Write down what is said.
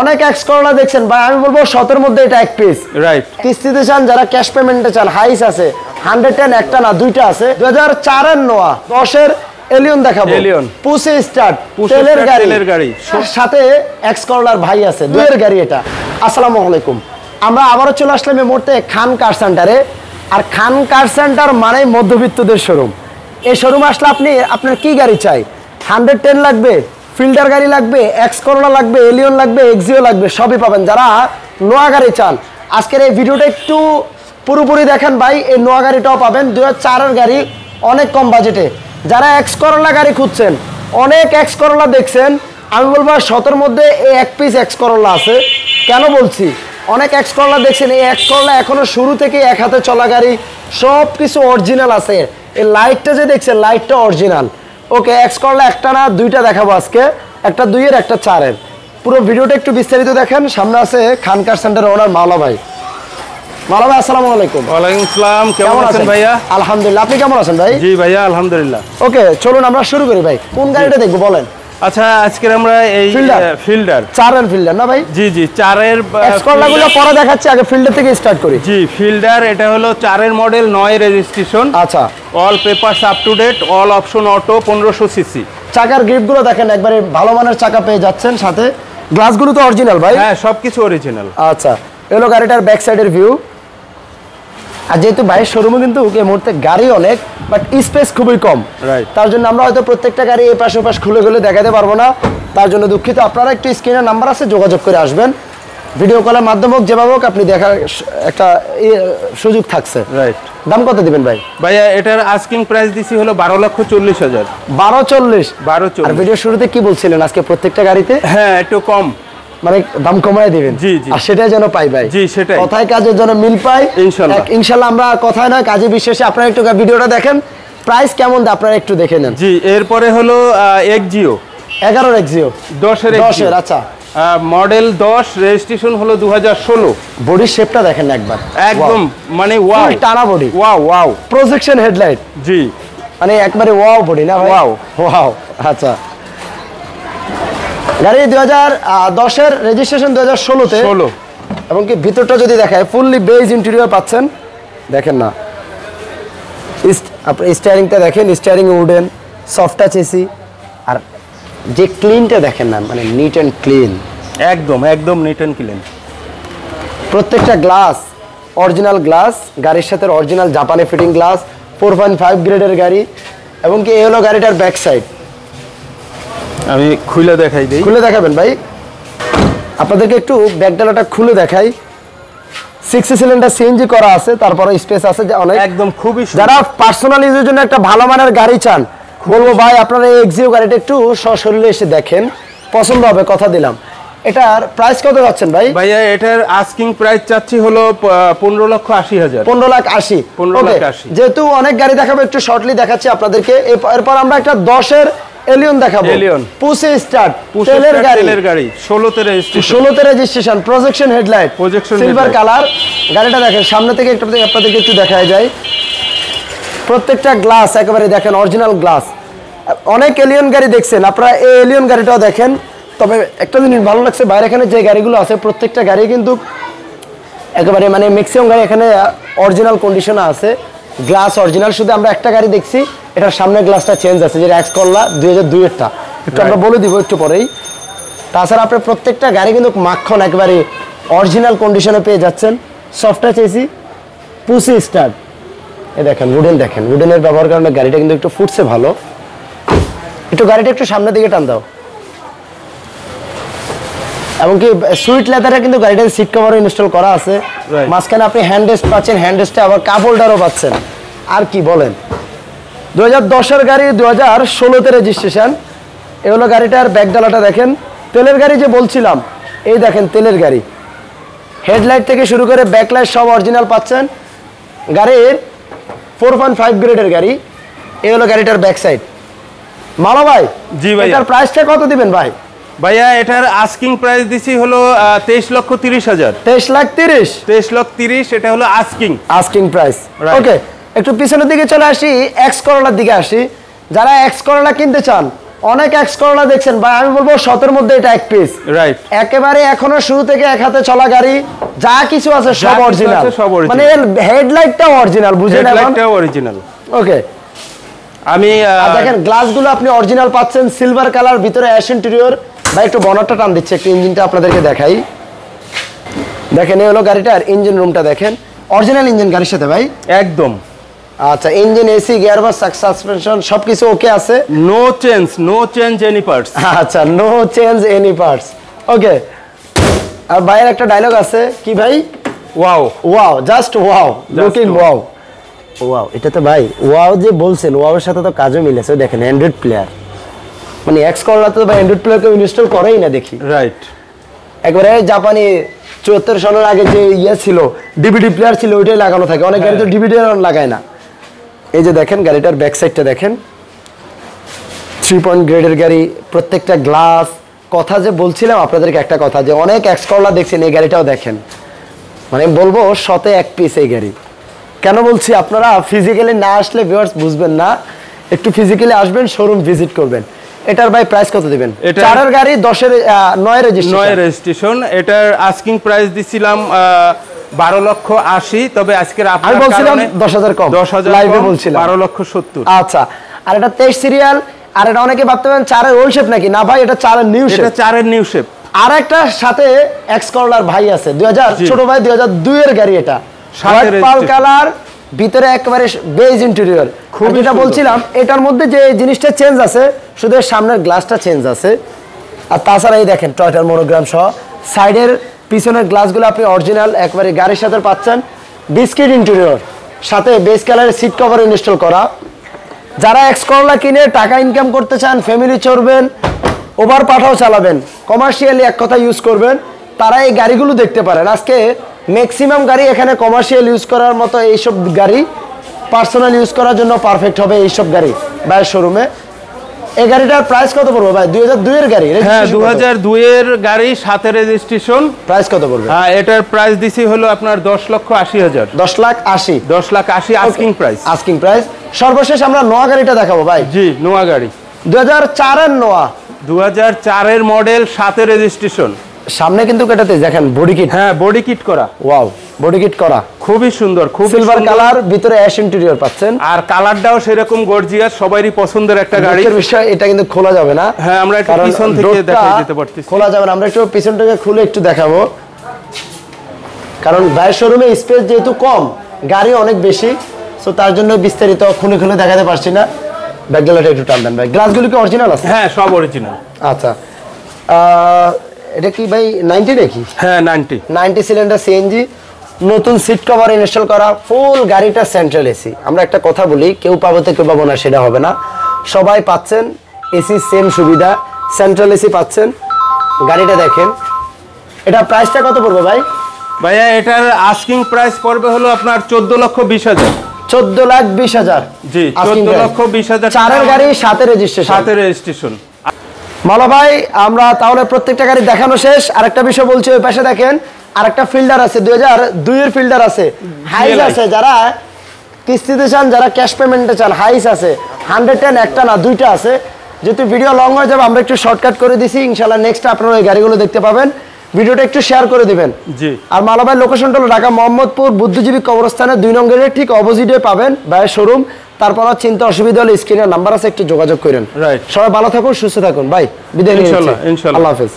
অনেক X Corolla দেখছেন ভাই, আমি বলবো 17 মধ্যে এটা এক পিস। রাইট। কিস্তিতে চান, যারা ক্যাশ পেমেন্টে চান, হাইস আছে 110, একটা না দুইটা আছে। 2004 এর নোয়া, 10 এর এলিয়ন দেখাবো। এলিয়ন পুশে স্টার্ট, তেলের গাড়ি, সাথে এক্স করলার ভাই আছে, দুয়ের গাড়ি এটা। আসসালামু আলাইকুম, আমরা আবারও চলে আসলাম এই মুহূর্তে খান কার সেন্টারে। আর খান কার সেন্টার মানে মধ্যবিত্তদের শোরুম। এই শোরুমে আসলে আপনার কি গাড়ি চাই? 110 লাগবে, ফিল্টার গাড়ি লাগবে, এক্স করলা লাগবে, এলিয়ন লাগবে, এক্সিও লাগবে, সবই পাবেন। যারা নোয়া গাড়ি চান, আজকের এই ভিডিওটা একটু পুরোপুরি দেখেন ভাই। এই নোয়া গাড়িটাও পাবেন, 2004 এর গাড়ি, অনেক কম বাজেটে। যারা এক্স করলা গাড়ি খুঁজছেন, অনেক এক্স করলা দেখছেন, আমি বলবো 17 মধ্যে এই এক পিস এক্স করলা আছে। কেন বলছি অনেক এক্স করলা দেখছেন? এই এক্স করলা এখনো শুরু থেকে এক হাতে চলা গাড়ি, সব কিছু অরিজিনাল আছে। এই লাইটটা যে দেখছেন, লাইটটা অরিজিনাল। ওকে, এক্স করলা একটা না দুইটা দেখাবো আজকে, একটা 2 এর একটা 4 এর। পুরো ভিডিওটা একটু বিস্তারিত দেখেন। সামনে আছে খান কার সেন্টার ওনার মাওলা ভাই। মাওলা ভাই আসসালামু আলাইকুম। ওয়ালাইকুম আসসালাম, কেমন আছেন ভাইয়া? আলহামদুলিল্লাহ, আপনি কেমন আছেন ভাই? জি ভাইয়া আলহামদুলিল্লাহ। ওকে, চলুন আমরা শুরু করি ভাই। কোন গাড়িটা দেখবো বলেন? আচ্ছা, আজকে আমরা এই ফিল্ডার 4 এর ফিল্ডার না ভাই? জি জি, 4 এর এক্স করলাগুলো পরে দেখাচ্ছি, আগে ফিল্ডার থেকে স্টার্ট করি। জি, ফিল্ডার এটা হলো 4 এর মডেল, 9 রেজিস্ট্রেশন। আচ্ছা, all papers up to date, all option auto, 1500 CC. চাকার গ্রিপগুলো দেখেন, একবারে ভালো মানের চাকা পেয়ে যাচ্ছেন, সাথে গ্লাসগুলো তো অরিজিনাল ভাই? হ্যাঁ, সবকিছু অরিজিনাল। আচ্ছা, এলো গাড়িটার ব্যাক সাইডের ভিউ। আর যেহেতু ভাইয়ের শোরুমে কিন্তু এই মুহূর্তে গাড়ি অনেক, বাট স্পেস খুবই কম, রাইট। তার জন্য আমরা হয়তো প্রত্যেকটা গাড়ি এই পাশে ওপাশ খুলে খুলে দেখাতে পারবো না, তার জন্য দুঃখিত। আপনারা একটু স্ক্রিনের নাম্বার আছে, যোগাযোগ করে আসবেন। ভিডিও কলের মাধ্যমে হোক, যেভাবে হোক, আপনি দেখার একটা সুযোগ থাকছে। রাইট। দাম কত দিবেন ভাই? ভাইয়া এটার আস্কিং প্রাইস দিছি হলো 12,40,000। 12,40,000। আর ভিডিও শুরুতে কি বলছিলেন আজকে প্রত্যেকটা গাড়িতে? হ্যাঁ, একটু কম, মানে দাম কমায় দিবেন। জি জি, আর সেটাই যেন পাই ভাই। জি, সেটাই। কথায় কাজের জন্য মিল পাই ইনশাআল্লাহ। ইনশাআল্লাহ আমরা কথায় নয় কাজে বিশ্বাসী। আপনারা একটু ভিডিওটা দেখেন, প্রাইস কেমন দেয় আপনারা একটু দেখে নেন। জি, এরপরে হলো এক্সিও 11 এর এক্সিও, 10 এর। আচ্ছা, মডেল 10, রেজিস্ট্রেশন হলো 2016। বডি শেপটা দেখেন একবার, একদম মানে ওয়াও, টানা body, wow wow. Projection headlight, জি, মানে একবারে ওয়াও বডি না ভাই? Wow wow. আচ্ছা, গাড়ি 2010 এর রেজিস্ট্রেশন, 2016 তে। এবং কি ভিতরটা যদি দেখায়, ফুললি বেজ ইন্টেরিয়র পাচ্ছেন, দেখেন না। আপনি স্টিয়ারিংটা দেখেন, steering wooden, soft touch AC. আর যে ক্লিনটা দেখেন না, মানে নিট অ্যান্ড ক্লিন, একদম একদম নিট অ্যান্ড ক্লিন। প্রত্যেকটা গ্লাস অরিজিনাল গ্লাস, গাড়ির সাথে অরিজিনাল জাপানি ফিটিং গ্লাস, 4.5 গ্রেডের গাড়ি। এবং কি এই হলো গাড়িটার ব্যাক সাইড। আমি খুলে দেখাই দিই। খুলে দেখাবেন ভাই? আপনাদেরকে একটু ব্যাক ডালাটা খুলে দেখাই। 6 সিলিন্ডার সিএনজি করা আছে, তারপরে স্পেস আছে অনেক, একদম খুবই। যারা পার্সোনাল ইউজের জন্য একটা ভালো মানের গাড়ি চান, বলবো ভাই আপনারা এই এক্সিও গাড়িটা একটু সশরীরে এসে দেখেন, পছন্দ হবে, কথা দিলাম। এটার প্রাইস কত যাচ্ছেন ভাই? ভাইয়া এটার আস্কিং প্রাইস চাচ্ছি হলো 15,80,000। 15,80,000। 15,80,000। যেহেতু অনেক গাড়ি দেখাবো, একটু শর্টলি দেখাচ্ছি আপনাদেরকে। এরপর আমরা একটা 10 এর এলিয়ন দেখাবো। এলিয়ন পুশে স্টার্ট, তেলের গাড়ি, 16 তে registration, projection headlight, silver colour. গাড়িটা দেখেন সামনে থেকে আপনাদেরকে একটু দেখায় যায়। প্রত্যেকটা গ্লাস একেবারে দেখেন অরিজিনাল গ্লাস। অনেক এলিয়ন গাড়ি দেখছেন আপনারা, এই এলিয়ন গাড়িটাও দেখেন। তবে একটা জিনিস ভালো লাগছে, বাইরে এখানে যে গাড়িগুলো আছে প্রত্যেকটা গাড়ি কিন্তু একেবারে, মানে ম্যাক্সিমাম গাড়ি এখানে অরিজিনাল কন্ডিশনে আছে, গ্লাস অরিজিনাল। শুধু আমরা একটা গাড়ি দেখছি, এটার সামনের গ্লাসটা চেঞ্জ আছে, যেটা এক্স করলা 2002 এরটা, একটু আমরা বলে দিব একটু পরেই। তাছাড়া আপনার প্রত্যেকটা গাড়ি কিন্তু মাখন একেবারে অরিজিনাল কন্ডিশনে পেয়ে যাচ্ছেন। Soft touch AC, push start. এ দেখেন উডেন, দেখেন উডেনের ব্যবহার কারণে গাড়িটা কিন্তু একটু ফুটছে ভালো। একটু গাড়িটা একটু সামনের দিকে টান দাও। এমনকি সুইট লেদারে কিন্তু গাড়িটার সিট কভারও ইনস্টল করা আছে। মাঝখানে আপনি হ্যান্ড রেস্ট পাচ্ছেন, হ্যান্ড রেস্টে আবার কাপ হোল্ডারও পাচ্ছেন। আর কি বলেন, 2010 এর গাড়ি, 2016 তে রেজিস্ট্রেশন। এ হলো গাড়িটার ব্যাক ডালাটা দেখেন, তেলের গাড়ি যে বলছিলাম, এই দেখেন তেলের গাড়ি। হেডলাইট থেকে শুরু করে ব্যাকলাইট সব অরিজিনাল পাচ্ছেন। গাড়ির 4.5 গ্রেডের গাড়ি। এই হলো গাড়িটার ব্যাক সাইড। মালা ভাই, জি ভাই, এটার প্রাইসটা কত দিবেন ভাই? ভাইয়া এটার আস্কিং প্রাইস দিছি হলো 23,30,000। 23,30,000। এটা হলো আস্কিং প্রাইস। ওকে, একটু পিছনের দিকে চলে আসি, এক্স করলার দিকে আসি। যারা এক্স করলা কিনতে চান, অনেক এক্স করলা দেখছেন ভাই, আমি বলবো 100 মধ্যে এটা এক পিস। রাইট, একেবারে এখনো শুরু থেকে এক হাতে চলা গাড়ি, যা কিছু আছে সব অরিজিনাল, মানে এর হেডলাইটটাও অরিজিনাল, বুঝেন? হেডলাইটটাও অরিজিনাল। ওকে, আমি দেখেন গ্লাসগুলো আপনি অরিজিনাল পাচ্ছেন, সিলভার কালার, ভিতরে অ্যাশ ইন্টেরিয়র। ভাই একটু বনারটা টান দিচ্ছে, একটু ইঞ্জিনটা আপনাদেরকে দেখাই। দেখেন এই হলো গাড়িটার ইঞ্জিন রুমটা, দেখেন অরিজিনাল ইঞ্জিন গাড়ির সাথে ভাই একদম। আচ্ছা, ইঞ্জিন, এসি, গিয়ারবক্স, সাসপেনশন সবকিছু ওকে আছে, নো চেঞ্জ এনি পার্টস। আচ্ছা, নো চেঞ্জ এনি পার্টস। ওকে, আর ভাইয়ের একটা ডায়লগ আছে কি ভাই? Wow wow, just wow, looking wow. Wow, এটা তো ভাই ওয়াও যে বলছেন, ওয়াও এর সাথে তো কাজও মিলেছে। দেখেন অ্যান্ড্রয়েড প্লেয়ার, মানে এক্স করলা তো ভাই অ্যান্ড্রয়েড প্লেয়ার কেউ ইনস্টল করেই না দেখি। রাইট, একবারে জাপানি 74 সনের আগে যে ইয়ে ছিল, ডিভিডি প্লেয়ার ছিল, ওইটাই লাগানো থাকে। অনেক গাড়ি তো ডিভিডি লাগায় না। এই যে দেখেন গাড়িটার ব্যাক সাইডটা দেখেন, 3 পয়েন্ট গ্রেডের গাড়ি, প্রত্যেকটা গ্লাস। কথা যে বলছিলাম আপনাদেরকে একটা কথা, যে অনেক এক্স করলা দেখছেন, এই গাড়িটাও দেখেন, মানে বলবো 100-তে এক পিস এই গাড়ি। কেন বলছি, আপনারা ফিজিক্যালি না আসলে ভিউয়ার্স বুঝবেন না, একটু ফিজিক্যালি আসবেন, শোরুম ভিজিট করবেন। এটার ভাই প্রাইস কত দিবেন? 4 গাড়ি, 9 রেজিস্ট্রেশন। এটার আস্কিং প্রাইস দিছিলাম 12,80,000, তবে আজকের আমি বলছিলাম 10,000 কম, 10,000 লাইভে বলছিলাম 12,70,000। আচ্ছা, আর এটা 23 সিরিয়াল, আর এটা অনেকে ভাবতে পারেন 4-এর ওল্ড শেপ নাকি, না ভাই এটা 4-এর নিউ শেপ। এটা 4-এর নিউ শেপ। আর একটা সাথে এক্স করলার ভাই আছে, 2000 ছোট ভাই, 2002 এর গাড়ি, এটা হোয়াইট পাল কালার, ভিতরে একেবারে বেজ ইন্টেরিয়র। খুবই যেটা বলছিলাম, এটার মধ্যে যে জিনিসটা চেঞ্জ আছে, শুধু সামনের গ্লাসটা চেঞ্জ আছে, আর তাছাড়া এই দেখেন টয়টার মনোগ্রাম সহ সাইডের পিছনের গ্লাসগুলো আপনি অরিজিনাল একবারে গাড়ির সাথে পাচ্ছেন। বিস্কিট ইন্টেরিয়র, সাথে বেস কালারের সিট কভার ইনস্টল করা। যারা এক্স করলা কিনে টাকা ইনকাম করতে চান, ফ্যামিলি চড়বেন, ওভার পাঠাও চালাবেন, কমার্শিয়ালি এক কথা ইউজ করবেন, তারা এই গাড়িগুলো দেখতে পারেন। আজকে ম্যাক্সিমাম গাড়ি এখানে কমার্শিয়াল ইউজ করার মতো, এইসব গাড়ি পার্সোনাল ইউজ করার জন্য পারফেক্ট হবে এইসব গাড়ি ভাইয়ের শোরুমে। এই গাড়িটার প্রাইস কত পড়বে ভাই? 2002 এর গাড়ি। হ্যাঁ, 2002 এর গাড়ি, 7 রেজিস্ট্রেশন। প্রাইস কত পড়বে? হ্যাঁ, এটার প্রাইস দিছি হলো আপনার 10,80,000। 10,80,000। 10,80,000 আস্কিং প্রাইস। Asking price. সর্বশেষ আমরা নোয়া গাড়িটা দেখাবো ভাই। জি, নোয়া গাড়ি, 2004 এর নোয়া, 2004 এর মডেল, 7 রেজিস্ট্রেশন। সামনে কিন্তু কেটাতে দেখেন বডি কিট। হ্যাঁ, বডি কিট করা। ওয়াও, বডি কিট করা, খুবই সুন্দর, খুব সিলভার কালার, ভিতরে অ্যাশ ইন্টেরিয়র পাচ্ছেন, আর কালারটাও সেরকম গর্জিয়াস, সবারই পছন্দের একটা গাড়ি। এর বিষয় এটা কিন্তু খোলা যাবে না। হ্যাঁ, আমরা একটু পিছন থেকে দেখাই দিতে পারতেছি। খোলা যাবে না, আমরা একটু পিছন থেকে খুলে একটু দেখাবো, কারণ ভাইয়ের শোরুমে স্পেস যেহেতু কম, গাড়ি অনেক বেশি, সো তার জন্য বিস্তারিত খুলে খুলে দেখাতে পারছি না। ব্যাকডালাটা একটু টান দেন ভাই। গ্লাসগুলো কি অরিজিনাল আছে? হ্যাঁ, সব অরিজিনাল। আচ্ছা, এটা কি ভাই 90 নাকি? হ্যাঁ, 90 সিলিন্ডার সিএনজি, নতুন সিট কভার ইনস্টল করা, ফুল গাড়িটা সেন্ট্রাল এসি। আমরা একটা কথা বলি, কেউ পাবো তো কেউ পাবো না, সেটা হবে না, সবাই পাচ্ছেন এসি সেম সুবিধা, সেন্ট্রাল এসি পাচ্ছেন। গাড়িটা দেখেন, এটা প্রাইসটা কত পড়বে ভাই? ভাইয়া, এটার আস্কিং প্রাইস পড়বে হলো আপনার 14,20,000। 14,20,000। জি, 14,20,000। 4-এর গাড়ি, 7 রেজিস্ট্রেশন। 7 রেজিস্ট্রেশন। মালা ভাই, আমরা তাহলে প্রত্যেকটা গাড়ি দেখানো শেষ। আরেকটা বিষয় বলছি, ওই পাশে দেখেন আরেকটা ফিল্ডার আছে, 2002 এর ফিল্ডার আছে, হাইস আছে। যারা কিস্তিতে চান, যারা ক্যাশ পেমেন্টে চান, হাইস আছে। 110 একটা না, 2টা আছে। যেহেতু ভিডিও লং হয়ে যাবে, আমরা একটু শর্টকাট করে দিছি। ইনশাআল্লাহ নেক্সট আপনারা ওই গাড়িগুলো দেখতে পাবেন। ভিডিওটা একটু শেয়ার করে দিবেন। জি। আর মালা ভাই লোকেশনটা হলো ঢাকা মোহাম্মদপুর বুদ্ধিজীবী কবরস্থানের 2 নং গেটের ঠিক অপোজিটে পাবেন ভাইয়ের শোরুম। তারপর চিন্তা অসুবিধা হলে স্ক্রিনের নাম্বার আছে, একটু যোগাযোগ করেন। রাইট। সবাই ভালো থাকুন, সুস্থ থাকুন ভাই। বিদায় নিচ্ছি। ইনশাআল্লাহ। আল্লাহ হাফেজ।